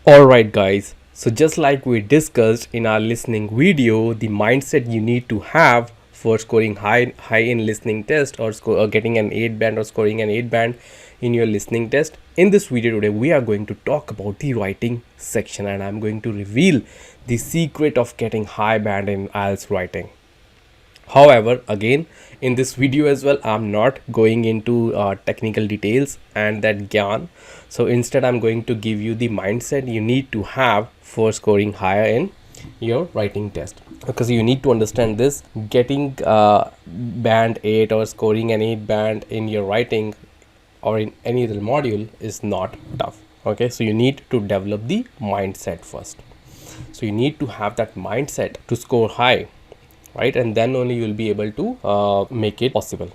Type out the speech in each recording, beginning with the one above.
Alright guys, so just like we discussed in our listening video, the mindset you need to have for scoring high in listening test or getting an 8 band or scoring an 8 band in your listening test. In this video today we are going to talk about the writing section, and I'm going to reveal the secret of getting high band in Ielts writing. However, again, in this video as well, I'm not going into technical details and that gyan. So instead, I'm going to give you the mindset you need to have for scoring higher in your writing test. Because you need to understand this, getting band 8 or scoring an 8 band in your writing or in any other module is not tough. Okay, so you need to develop the mindset first. So you need to have that mindset to score high, right? And then only you will be able to make it possible.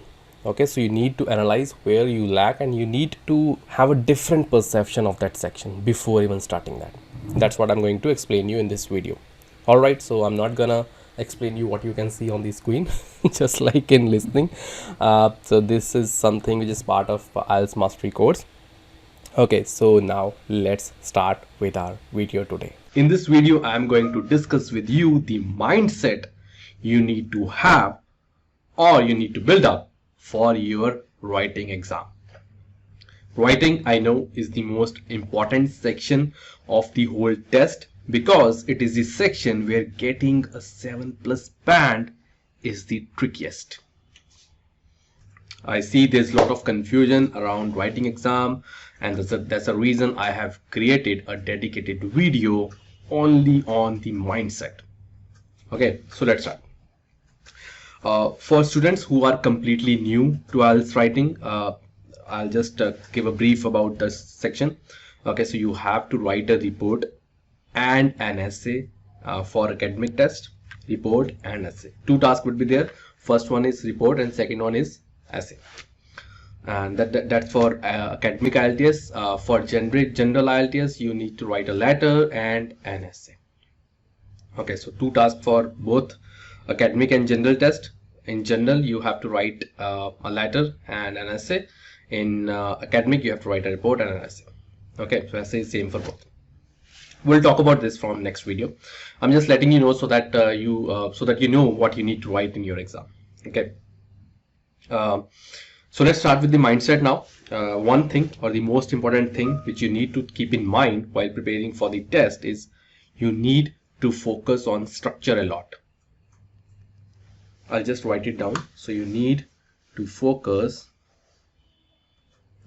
Okay, so you need to analyze where you lack, and you need to have a different perception of that section before even starting that. That's what I'm going to explain you in this video. All right, so I'm not gonna explain you what you can see on the screen just like in listening. So this is something which is part of IELTS mastery course. Okay, so now let's start with our video today. In this video, I'm going to discuss with you the mindset you need to have or you need to build up for your writing exam. Writing, I know, is the most important section of the whole test because it is the section where getting a 7+ band is the trickiest. I see there's a lot of confusion around writing exam, and that's a reason I have created a dedicated video only on the mindset. Okay, so let's start. For students who are completely new to IELTS writing, I'll just give a brief about this section. Okay, so you have to write a report and an essay for academic test. Report and essay. Two tasks would be there. First one is report and second one is essay. And that's for academic IELTS. For general IELTS, you need to write a letter and an essay. Okay, so two tasks for both academic and general test. In general, you have to write a letter and an essay. In academic, you have to write a report and an essay. Okay, so essay is same for both. We'll talk about this from next video. I'm just letting you know so that you know what you need to write in your exam. Okay. So let's start with the mindset now. One thing, or the most important thing which you need to keep in mind while preparing for the test is you need to focus on structure a lot. I'll just write it down. So you need to focus.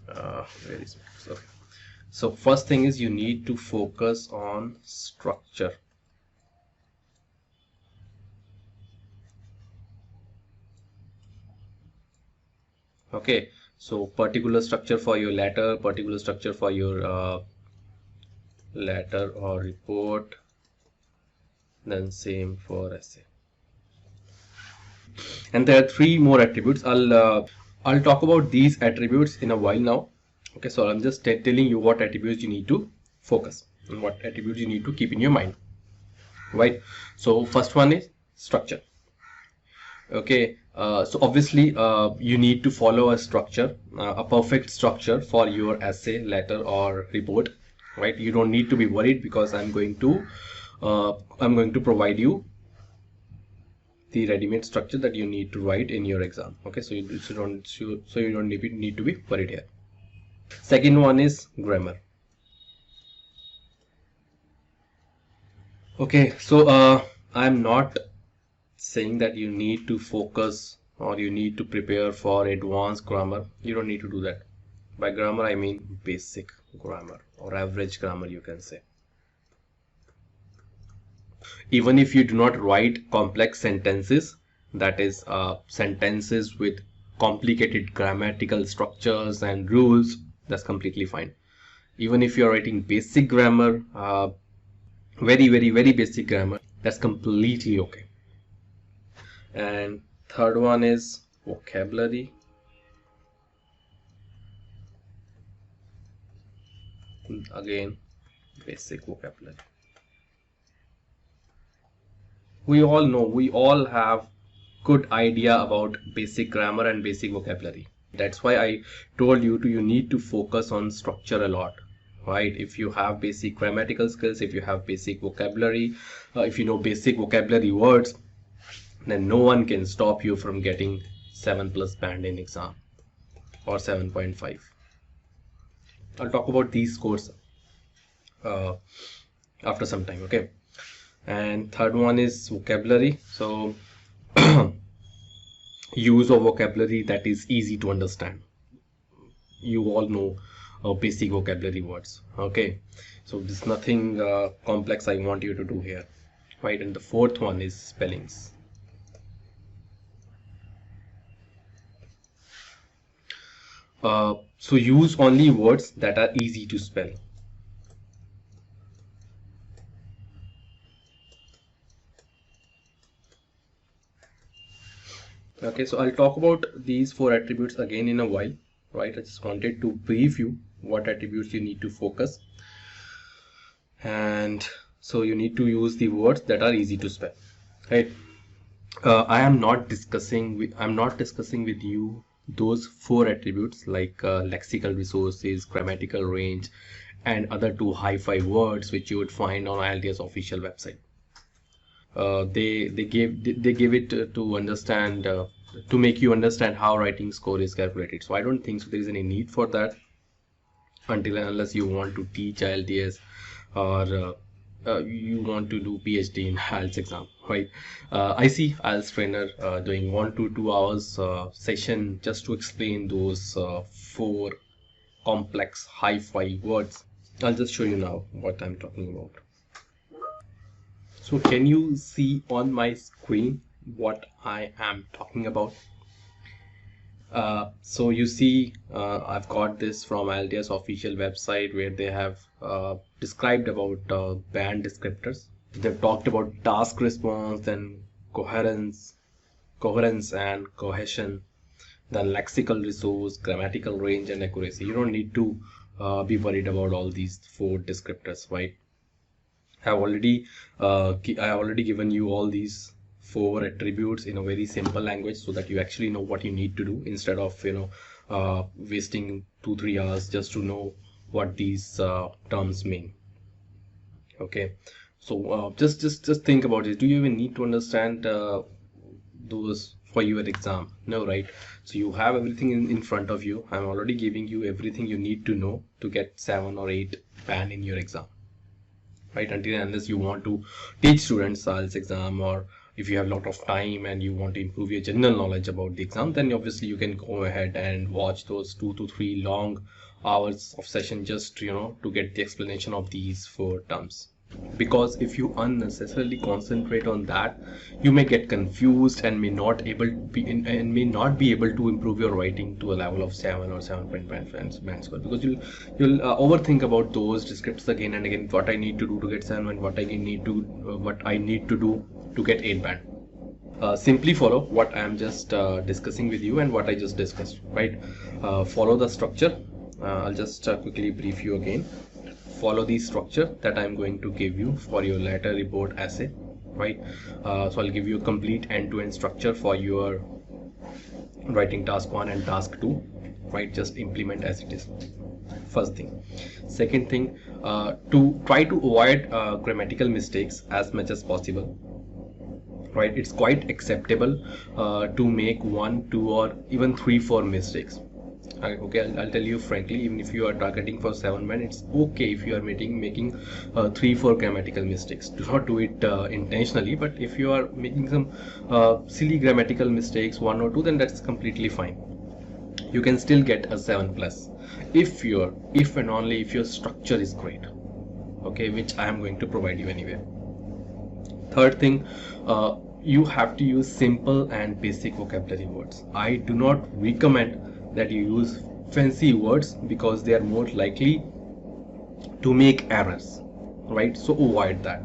Where is it? Okay. So first thing is you need to focus on structure. Okay, so particular structure for your letter, particular structure for your letter or report, then same for essay. And there are three more attributes. I'll talk about these attributes in a while now. Okay, so I'm just telling you what attributes you need to focus and what attributes you need to keep in your mind, right? So first one is structure. Okay, so obviously you need to follow a structure, a perfect structure for your essay, letter or report, right? You don't need to be worried because I'm going to provide you the ready-made structure that you need to write in your exam. Okay, so you don't need to be worried here. Second one is grammar. Okay, so I'm not saying that you need to focus or you need to prepare for advanced grammar. You don't need to do that. By grammar I mean basic grammar or average grammar, you can say. Even if you do not write complex sentences, that is sentences with complicated grammatical structures and rules, that's completely fine. Even if you're writing basic grammar, very basic grammar, that's completely okay. And third one is vocabulary. Again, basic vocabulary. We all know, we all have good idea about basic grammar and basic vocabulary. That's why I told you you need to focus on structure a lot. right? If you have basic grammatical skills, if you have basic vocabulary, if you know basic vocabulary words, then no one can stop you from getting 7+ band in exam or 7.5. I'll talk about these scores uh, after some time, okay? And third one is vocabulary. So use of vocabulary that is easy to understand. You all know basic vocabulary words, okay? So there's nothing complex I want you to do here, right? And the fourth one is spellings. So use only words that are easy to spell. Okay, so I'll talk about these 4 attributes again in a while, right? I just wanted to brief you what attributes you need to focus. And so you need to use the words that are easy to spell, right? I'm not discussing with you those 4 attributes like lexical resources, grammatical range, and other 2 hi-fi words which you would find on IELTS official website. They give it to understand to make you understand how writing score is calculated. So I don't think so there is any need for that until and unless you want to teach IELTS or you want to do PhD in IELTS exam, right? I see IELTS trainer doing 1 to 2 hours session just to explain those 4 complex hi-fi words. I'll just show you now what I'm talking about. So can you see on my screen what I am talking about? So you see I've got this from IELTS official website where they have described about band descriptors. They've talked about task response, then coherence and cohesion, then lexical resource, grammatical range, and accuracy. You don't need to be worried about all these 4 descriptors, right? I have already given you all these 4 attributes in a very simple language so that you actually know what you need to do instead of wasting 2-3 hours just to know what these terms mean. Okay, so just think about it. Do you even need to understand those for your exam? No, right? So you have everything in front of you. I'm already giving you everything you need to know to get 7 or 8 band in your exam, right? Until and unless you want to teach students IELTS exam, or if you have a lot of time and you want to improve your general knowledge about the exam, then obviously you can go ahead and watch those 2 to 3 long hours of session just to get the explanation of these 4 terms. Because if you unnecessarily concentrate on that, you may get confused and may not be able to improve your writing to a level of 7 or 7.5 band score, because you'll overthink about those descriptors again and again. What I need to do to get 7 and what I need to do to get 8 band. Simply follow what I am just discussing with you and what I just discussed, right? Follow the structure. I'll just quickly brief you again. Follow the structure that I'm going to give you for your letter, report, essay, right? So I'll give you a complete end-to-end structure for your writing task 1 and task 2, right? Just implement as it is. First thing. Second thing, to try to avoid grammatical mistakes as much as possible, right? It's quite acceptable to make 1, 2, or even 3, 4 mistakes. Okay, I'll tell you frankly, even if you are targeting for 7 band, it's okay if you are making 3, 4 grammatical mistakes. Do not do it intentionally, but if you are making some silly grammatical mistakes, 1 or 2, then that's completely fine. You can still get a 7+ if and only if your structure is great, okay, which I am going to provide you anyway. Third thing, you have to use simple and basic vocabulary words. I do not recommend that you use fancy words because they are more likely to make errors, right? So avoid that.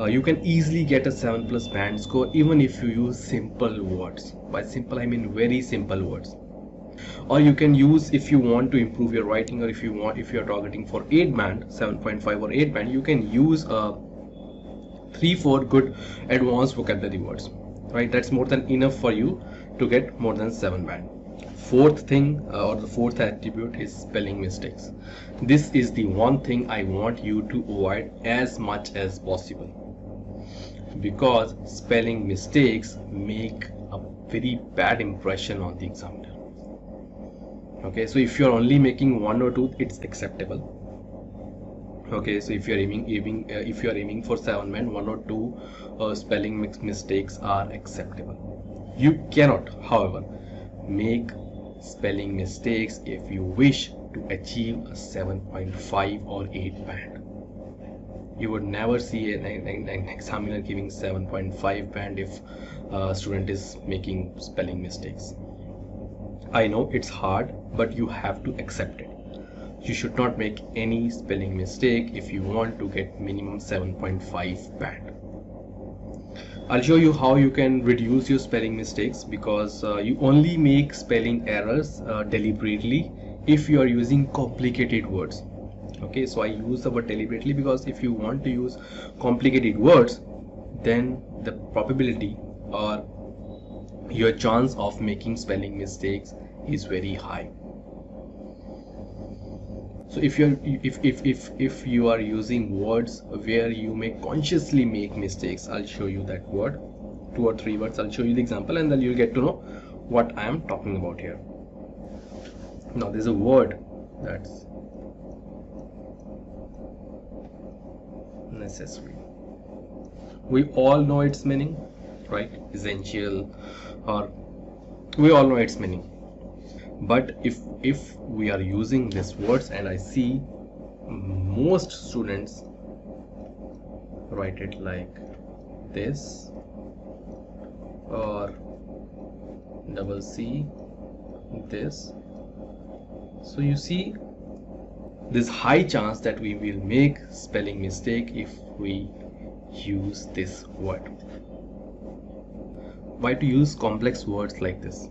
You can easily get a 7+ band score even if you use simple words. By simple I mean very simple words. Or you can use, if you want to improve your writing, or if you are targeting for 8 band, 7.5 or 8 band, you can use 3-4 good advanced vocabulary words, right? That's more than enough for you to get more than 7 band. Fourth thing or the fourth attribute is spelling mistakes. This is the one thing I want you to avoid as much as possible, because spelling mistakes make a very bad impression on the examiner. Okay, so if you're only making one or two, it's acceptable. Okay, so if you're aiming for 7 band, one or two spelling mistakes are acceptable. You cannot, however, make spelling mistakes if you wish to achieve a 7.5 or 8 band. You would never see an examiner giving 7.5 band if a student is making spelling mistakes. I know it's hard, but you have to accept it. You should not make any spelling mistake if you want to get minimum 7.5 band. I'll show you how you can reduce your spelling mistakes, because you only make spelling errors deliberately if you are using complicated words. Okay, so I use the word deliberately because if you want to use complicated words, then the probability or your chance of making spelling mistakes is very high. So if you are using words where you may consciously make mistakes, I'll show you that word, 2 or 3 words. I'll show you the example, and then you'll get to know what I am talking about here. Now there's a word that's necessary. We all know its meaning, right? Essential, or we all know its meaning. But if we are using these words, and I see most students write it like this, or double C this, so you see there's high chance that we will make spelling mistake if we use this word. Why to use complex words like this?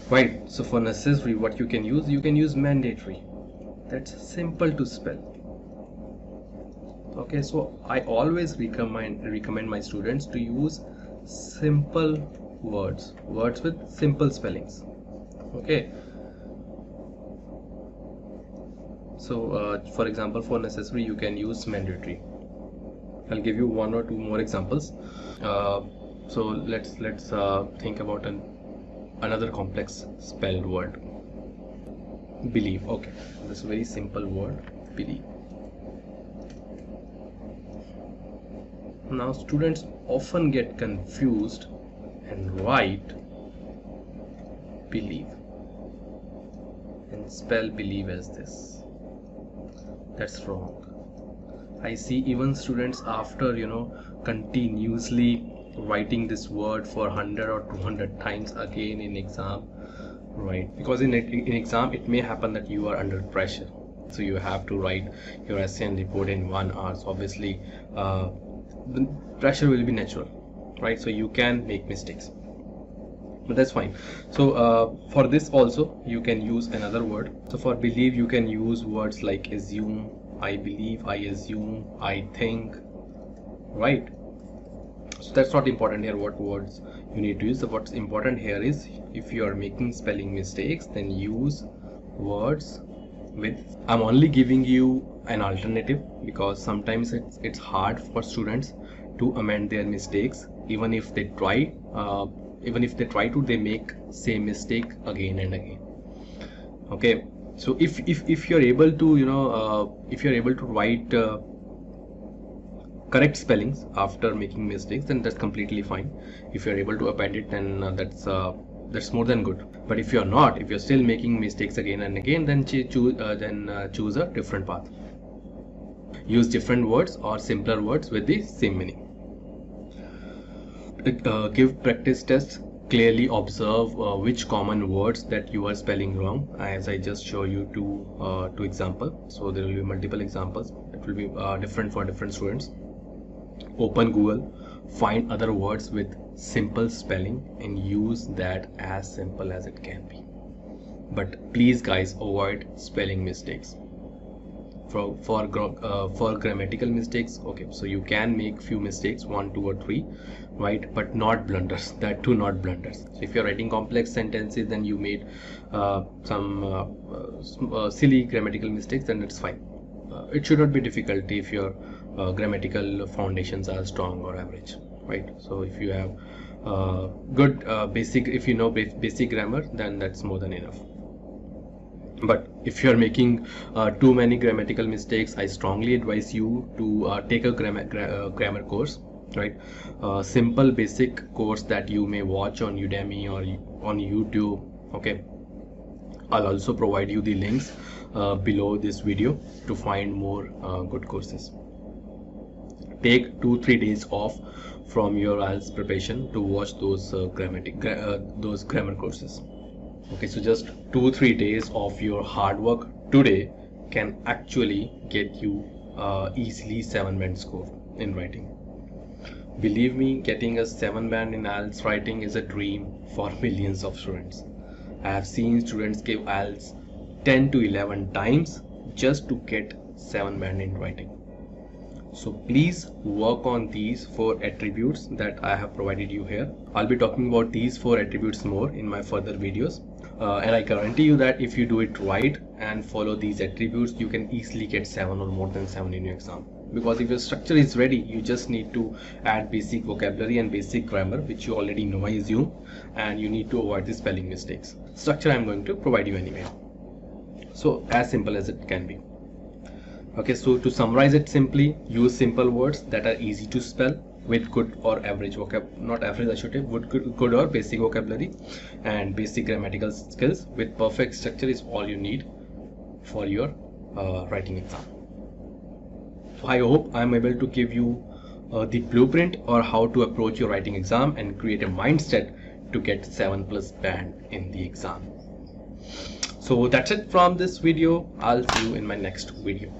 Right, so for necessary, what you can use mandatory. That's simple to spell. Okay, so I always recommend my students to use simple words with simple spellings. Okay, so for example, for necessary you can use mandatory. I'll give you 1 or 2 more examples. So let's think about another complex spelled word. Believe. Okay, this is a very simple word, believe. Now students often get confused and write believe and spell believe as this. That's wrong. I see even students, after continuously writing this word for 100 or 200 times again in exam, right? Because in exam it may happen that you are under pressure, so you have to write your essay and report in 1 hour, so obviously the pressure will be natural, right? So you can make mistakes, but that's fine. So for this also you can use another word. So for believe you can use words like assume, I believe, I assume, I think, right? So that's not important here what words you need to use. So what's important here is, if you are making spelling mistakes, then use words with, I'm only giving you an alternative because sometimes it's hard for students to amend their mistakes. Even if they try to, they make same mistake again and again. Okay, so if you're able to if you're able to write correct spellings after making mistakes, then that's completely fine. If you're able to append it, then that's more than good. But if you're not, if you're still making mistakes again and again, then choose a different path. Use different words or simpler words with the same meaning. Give practice tests. Clearly observe which common words that you are spelling wrong, as I just show you two examples. So there will be multiple examples. It will be different for different students. Open Google, find other words with simple spelling and use that as simple as it can be. But please guys, avoid spelling mistakes. for grammatical mistakes. Okay, so you can make few mistakes, 1, 2 or 3, right, but not blunders. That too, not blunders. So if you're writing complex sentences, then you made some silly grammatical mistakes, then it's fine. It should not be difficult if your grammatical foundations are strong or average, right? So if you have good basic, if you know basic grammar, then that's more than enough. But if you're making too many grammatical mistakes, I strongly advise you to take a grammar course, right? Simple basic course that you may watch on Udemy or on YouTube. Okay, I'll also provide you the links below this video to find more good courses. Take 2-3 days off from your IELTS preparation to watch those those grammar courses. Okay, so just 2-3 days of your hard work today can actually get you easily 7-band score in writing. Believe me, getting a 7-band in IELTS writing is a dream for millions of students. I have seen students give IELTS 10 to 11 times just to get 7-band in writing. So please work on these 4 attributes that I have provided you here. I'll be talking about these 4 attributes more in my further videos. And I guarantee you that if you do it right and follow these attributes, you can easily get 7 or more than 7 in your exam. Because if your structure is ready, you just need to add basic vocabulary and basic grammar, which you already know, I assume, and you need to avoid the spelling mistakes. Structure I'm going to provide you anyway. So as simple as it can be. Okay, so to summarize it simply, use simple words that are easy to spell with good or average not average, I should say, good or basic vocabulary, and basic grammatical skills with perfect structure is all you need for your writing exam. So I hope I'm able to give you the blueprint or how to approach your writing exam and create a mindset to get 7+ band in the exam. So that's it from this video. I'll see you in my next video.